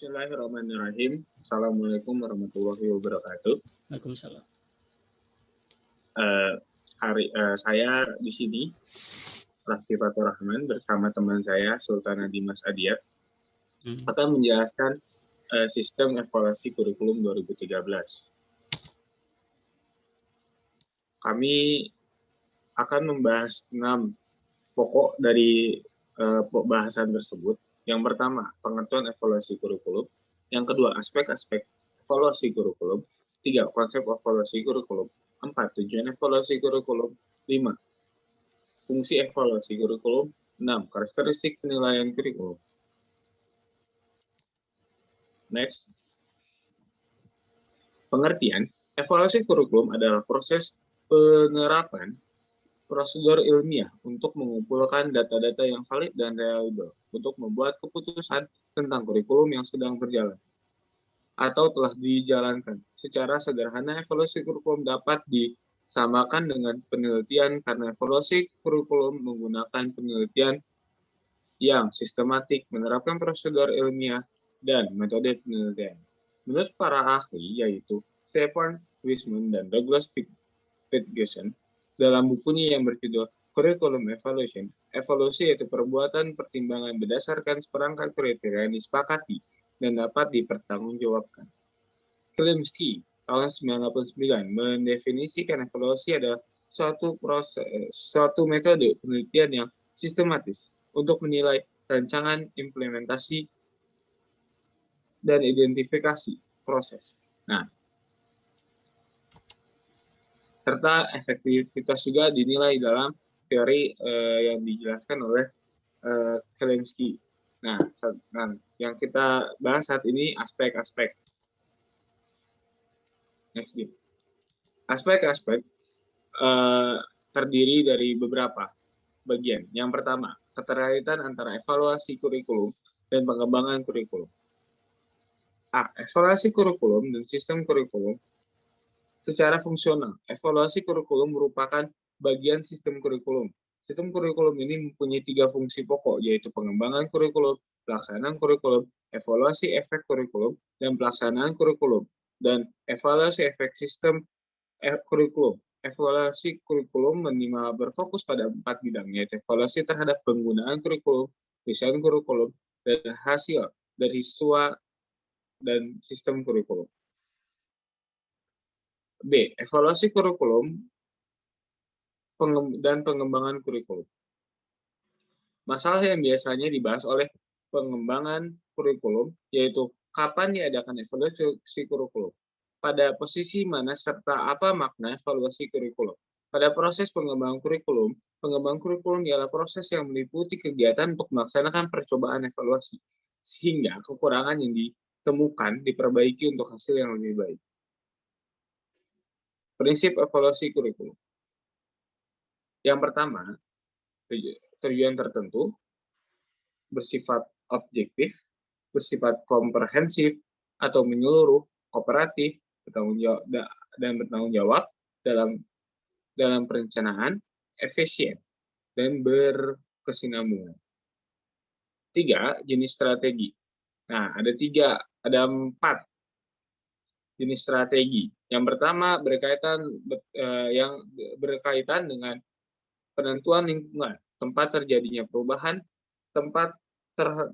Bismillahirrahmanirrahim. Assalamualaikum warahmatullahi wabarakatuh. Waalaikumsalam. Saya di sini, Raffi Fatur Rahman, bersama teman saya, Sultana Dimas Adiat, akan menjelaskan sistem evaluasi kurikulum 2013. Kami akan membahas 6 pokok dari bahasan tersebut. Yang pertama, pengertian evaluasi kurikulum. Yang kedua, aspek-aspek evaluasi kurikulum. 3, konsep evaluasi kurikulum. 4, tujuan evaluasi kurikulum. 5, fungsi evaluasi kurikulum. 6, karakteristik penilaian kurikulum. Next. Pengertian, evaluasi kurikulum adalah proses penerapan prosedur ilmiah untuk mengumpulkan data-data yang valid dan reliable untuk membuat keputusan tentang kurikulum yang sedang berjalan atau telah dijalankan. Secara sederhana, evaluasi kurikulum dapat disamakan dengan penelitian karena evaluasi kurikulum menggunakan penelitian yang sistematik, menerapkan prosedur ilmiah, dan metode penelitian. Menurut para ahli, yaitu Stephen Wiseman dan Douglas Peterson, dalam bukunya yang berjudul Curriculum Evaluation, evaluasi yaitu perbuatan pertimbangan berdasarkan seperangkat kriteria yang disepakati dan dapat dipertanggungjawabkan. Kalinowski tahun 1989 mendefinisikan evaluasi adalah suatu metode penelitian yang sistematis untuk menilai rancangan implementasi dan identifikasi proses. Nah, serta efektivitas juga dinilai dalam teori yang dijelaskan oleh Kalinowski. Nah, yang kita bahas saat ini aspek-aspek. Next, aspek-aspek terdiri dari beberapa bagian. Yang pertama, keterkaitan antara evaluasi kurikulum dan pengembangan kurikulum. Evaluasi kurikulum dan sistem kurikulum. Secara fungsional, evaluasi kurikulum merupakan bagian sistem kurikulum. Sistem kurikulum ini mempunyai 3 fungsi pokok, yaitu pengembangan kurikulum, pelaksanaan kurikulum, evaluasi efek kurikulum, dan pelaksanaan kurikulum. Dan evaluasi efek sistem kurikulum. Evaluasi kurikulum berfokus pada 4 bidang, yaitu evaluasi terhadap penggunaan kurikulum, desain kurikulum, dan hasil dari siswa dan sistem kurikulum. B. Evaluasi kurikulum dan pengembangan kurikulum. Masalah yang biasanya dibahas oleh pengembangan kurikulum yaitu kapan diadakan evaluasi kurikulum, pada posisi mana serta apa makna evaluasi kurikulum. Pada proses pengembangan kurikulum ialah proses yang meliputi kegiatan untuk melaksanakan percobaan evaluasi, sehingga kekurangan yang ditemukan diperbaiki untuk hasil yang lebih baik. Prinsip evaluasi kurikulum. Yang pertama, tujuan tertentu, bersifat objektif, bersifat komprehensif atau menyeluruh, kooperatif, dan bertanggung jawab dalam perencanaan, efisien, dan berkesinambungan. 3, jenis strategi. Nah, ada 4 jenis strategi. Yang pertama berkaitan dengan penentuan lingkungan, tempat terjadinya perubahan, tempat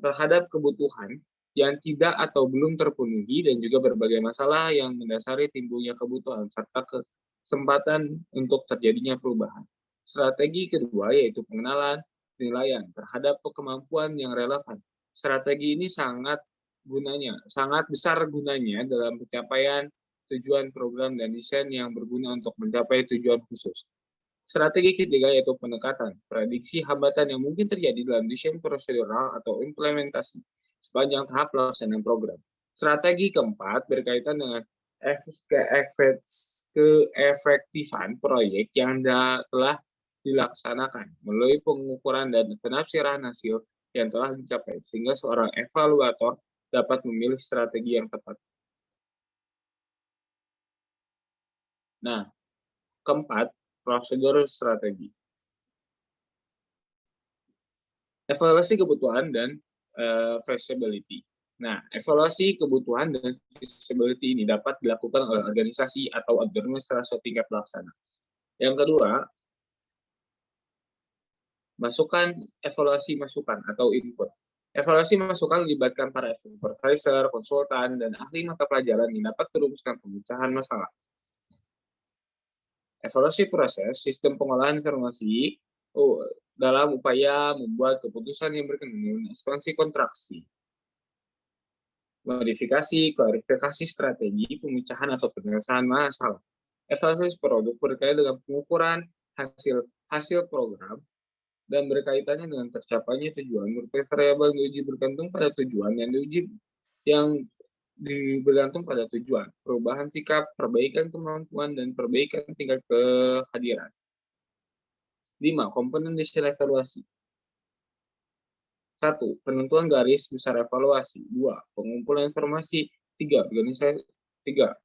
terhadap kebutuhan yang tidak atau belum terpenuhi, dan juga berbagai masalah yang mendasari timbulnya kebutuhan, serta kesempatan untuk terjadinya perubahan. Strategi kedua yaitu pengenalan, penilaian terhadap kemampuan yang relevan. Strategi ini sangat besar gunanya dalam pencapaian tujuan program dan desain yang berguna untuk mencapai tujuan khusus. Strategi ketiga yaitu pendekatan, prediksi hambatan yang mungkin terjadi dalam desain prosedural atau implementasi sepanjang tahap pelaksanaan program. Strategi keempat berkaitan dengan keefektifan proyek yang telah dilaksanakan melalui pengukuran dan penafsiran hasil yang telah dicapai, sehingga seorang evaluator dapat memilih strategi yang tepat. Nah, keempat, prosedur strategi. Evaluasi kebutuhan dan feasibility. Nah, evaluasi kebutuhan dan feasibility ini dapat dilakukan oleh organisasi atau administrasi tingkat pelaksana. Yang kedua, evaluasi masukan atau input. Evaluasi masukan melibatkan para supervisor, konsultan, dan ahli mata pelajaran yang dapat merumuskan pemecahan masalah. Evaluasi proses sistem pengolahan informasi dalam upaya membuat keputusan yang berkenaan dengan ekspansi kontraksi. Modifikasi, klarifikasi strategi, pemecahan atau penyelesaian masalah. Evaluasi produk berkaitan dengan pengukuran hasil program dan berkaitannya dengan tercapainya tujuan. Merupakan variabel diuji bergantung pada tujuan yang bergantung pada tujuan, perubahan sikap, perbaikan kemampuan, dan perbaikan tingkat kehadiran. 5. Komponen desain evaluasi. 1. Penentuan garis besar evaluasi. 2. Pengumpulan informasi. 3.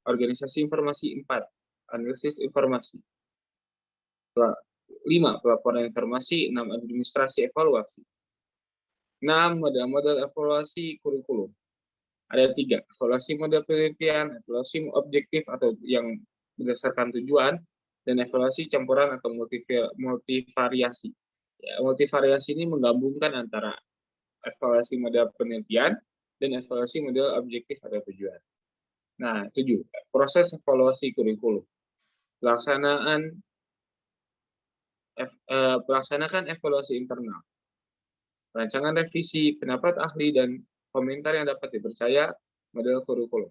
Organisasi informasi. 4. Analisis informasi. 5. Pelaporan informasi. 6. Administrasi evaluasi. 6. Model-model evaluasi kurikulum. Ada 3. Evaluasi model penelitian, evaluasi objektif atau yang berdasarkan tujuan, dan evaluasi campuran atau multivariasi. Ya, multivariasi ini menggabungkan antara evaluasi model penelitian dan evaluasi model objektif atau tujuan. Nah, 7. Proses evaluasi kurikulum. Pelaksanakan evaluasi internal. Rancangan revisi, pendapat ahli, dan komentar yang dapat dipercaya model kurikulum.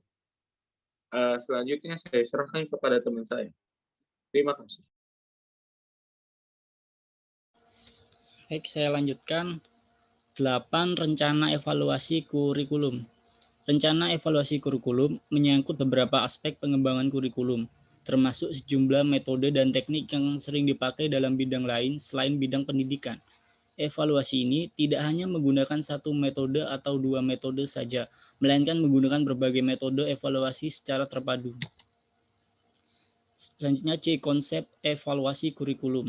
Selanjutnya saya serahkan kepada teman saya. Terima kasih. Baik, saya lanjutkan. 8. Rencana evaluasi kurikulum. Rencana evaluasi kurikulum menyangkut beberapa aspek pengembangan kurikulum, termasuk sejumlah metode dan teknik yang sering dipakai dalam bidang lain selain bidang pendidikan. Evaluasi ini tidak hanya menggunakan satu metode atau dua metode saja, melainkan menggunakan berbagai metode evaluasi secara terpadu. Selanjutnya C. Konsep evaluasi kurikulum.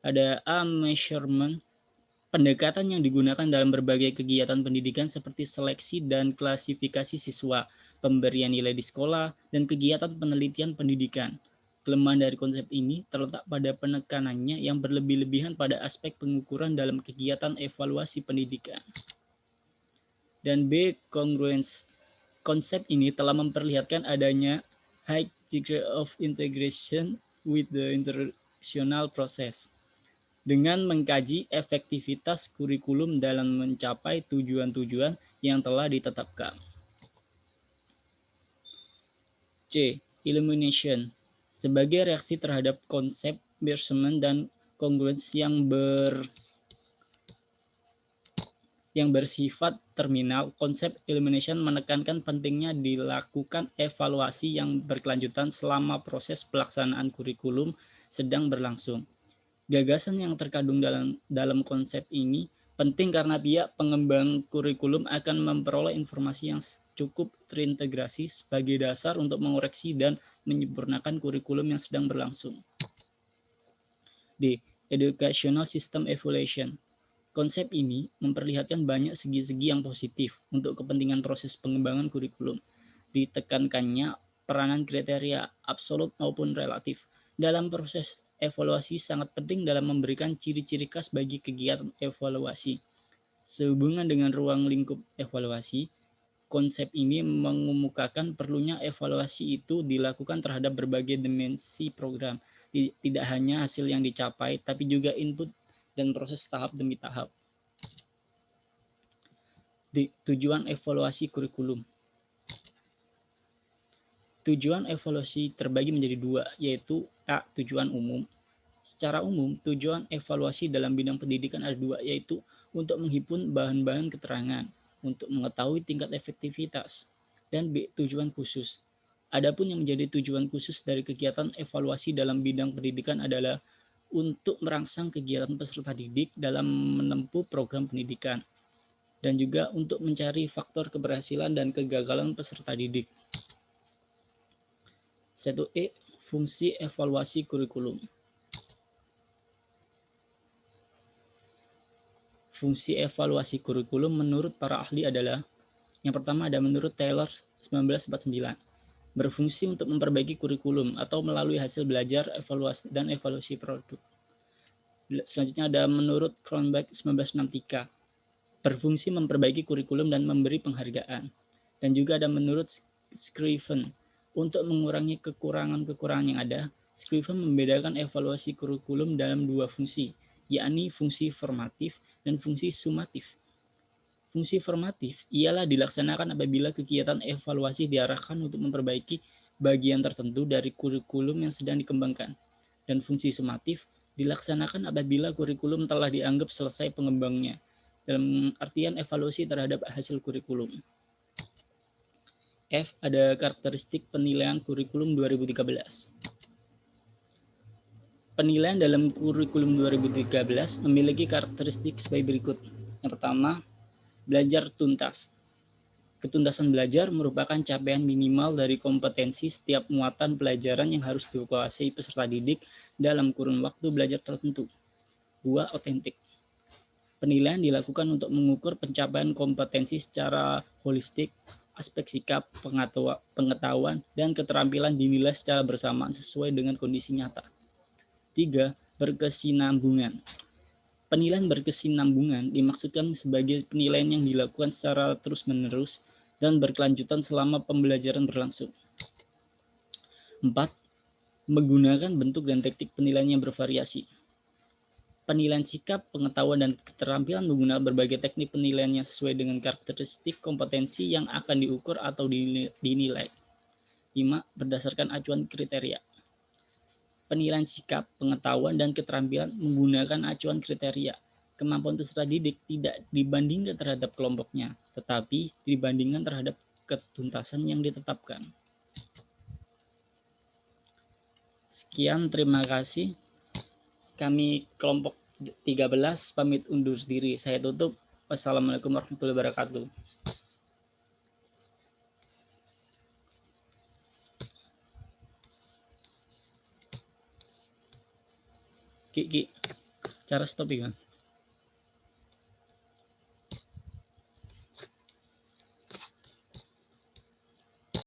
Ada A. Measurement. Pendekatan yang digunakan dalam berbagai kegiatan pendidikan seperti seleksi dan klasifikasi siswa, pemberian nilai di sekolah, dan kegiatan penelitian pendidikan. Kelemahan dari konsep ini terletak pada penekanannya yang berlebih-lebihan pada aspek pengukuran dalam kegiatan evaluasi pendidikan. Dan B. Congruence. Konsep ini telah memperlihatkan adanya high degree of integration with the international process, dengan mengkaji efektivitas kurikulum dalam mencapai tujuan-tujuan yang telah ditetapkan. C. Illumination. Sebagai reaksi terhadap konsep measurement dan congruence yang bersifat terminal, konsep illumination menekankan pentingnya dilakukan evaluasi yang berkelanjutan selama proses pelaksanaan kurikulum sedang berlangsung. Gagasan yang terkandung dalam konsep ini penting karena pihak pengembang kurikulum akan memperoleh informasi yang cukup terintegrasi sebagai dasar untuk mengoreksi dan menyempurnakan kurikulum yang sedang berlangsung. D. Educational System Evaluation. Konsep ini memperlihatkan banyak segi-segi yang positif untuk kepentingan proses pengembangan kurikulum. Ditekankannya peranan kriteria absolut maupun relatif dalam proses evaluasi sangat penting dalam memberikan ciri-ciri khas bagi kegiatan evaluasi. Sehubungan dengan ruang lingkup evaluasi, konsep ini mengemukakan perlunya evaluasi itu dilakukan terhadap berbagai dimensi program, tidak hanya hasil yang dicapai, tapi juga input dan proses tahap demi tahap. Tujuan evaluasi kurikulum. Tujuan evaluasi terbagi menjadi dua, yaitu A. Tujuan umum. Secara umum, tujuan evaluasi dalam bidang pendidikan ada dua, yaitu untuk menghimpun bahan-bahan keterangan, untuk mengetahui tingkat efektivitas, dan B. Tujuan khusus. Adapun yang menjadi tujuan khusus dari kegiatan evaluasi dalam bidang pendidikan adalah untuk merangsang kegiatan peserta didik dalam menempuh program pendidikan, dan juga untuk mencari faktor keberhasilan dan kegagalan peserta didik. 1E. Fungsi evaluasi kurikulum. Fungsi evaluasi kurikulum menurut para ahli adalah Yang pertama ada menurut Taylor 1949, berfungsi untuk memperbaiki kurikulum atau melalui hasil belajar, evaluasi, dan evaluasi produk. Selanjutnya ada menurut Cronbach 1963, berfungsi memperbaiki kurikulum dan memberi penghargaan. Dan juga ada menurut Scriven, untuk mengurangi kekurangan-kekurangan yang ada, Scriven membedakan evaluasi kurikulum dalam dua fungsi, yakni fungsi formatif dan fungsi sumatif. Fungsi formatif ialah dilaksanakan apabila kegiatan evaluasi diarahkan untuk memperbaiki bagian tertentu dari kurikulum yang sedang dikembangkan. Dan fungsi sumatif dilaksanakan apabila kurikulum telah dianggap selesai pengembangnya, dalam artian evaluasi terhadap hasil kurikulum. F. Ada karakteristik penilaian kurikulum 2013. Penilaian dalam kurikulum 2013 memiliki karakteristik sebagai berikut. Yang pertama, belajar tuntas. Ketuntasan belajar merupakan capaian minimal dari kompetensi setiap muatan pelajaran yang harus dikuasai peserta didik dalam kurun waktu belajar tertentu. 2. Otentik. Penilaian dilakukan untuk mengukur pencapaian kompetensi secara holistik, aspek sikap, pengetahuan, dan keterampilan dinilai secara bersamaan sesuai dengan kondisi nyata. 3. Berkesinambungan. Penilaian berkesinambungan dimaksudkan sebagai penilaian yang dilakukan secara terus-menerus dan berkelanjutan selama pembelajaran berlangsung. 4. Menggunakan bentuk dan teknik penilaian yang bervariasi. Penilaian sikap, pengetahuan, dan keterampilan menggunakan berbagai teknik penilaian yang sesuai dengan karakteristik kompetensi yang akan diukur atau dinilai. 5. Berdasarkan acuan kriteria. Penilaian sikap, pengetahuan, dan keterampilan menggunakan acuan kriteria. Kemampuan peserta didik tidak dibandingkan terhadap kelompoknya, tetapi dibandingkan terhadap ketuntasan yang ditetapkan. Sekian, terima kasih. Kami kelompok 13 pamit undur diri. Saya tutup. Wassalamualaikum warahmatullahi wabarakatuh. Ki, cara stop ya.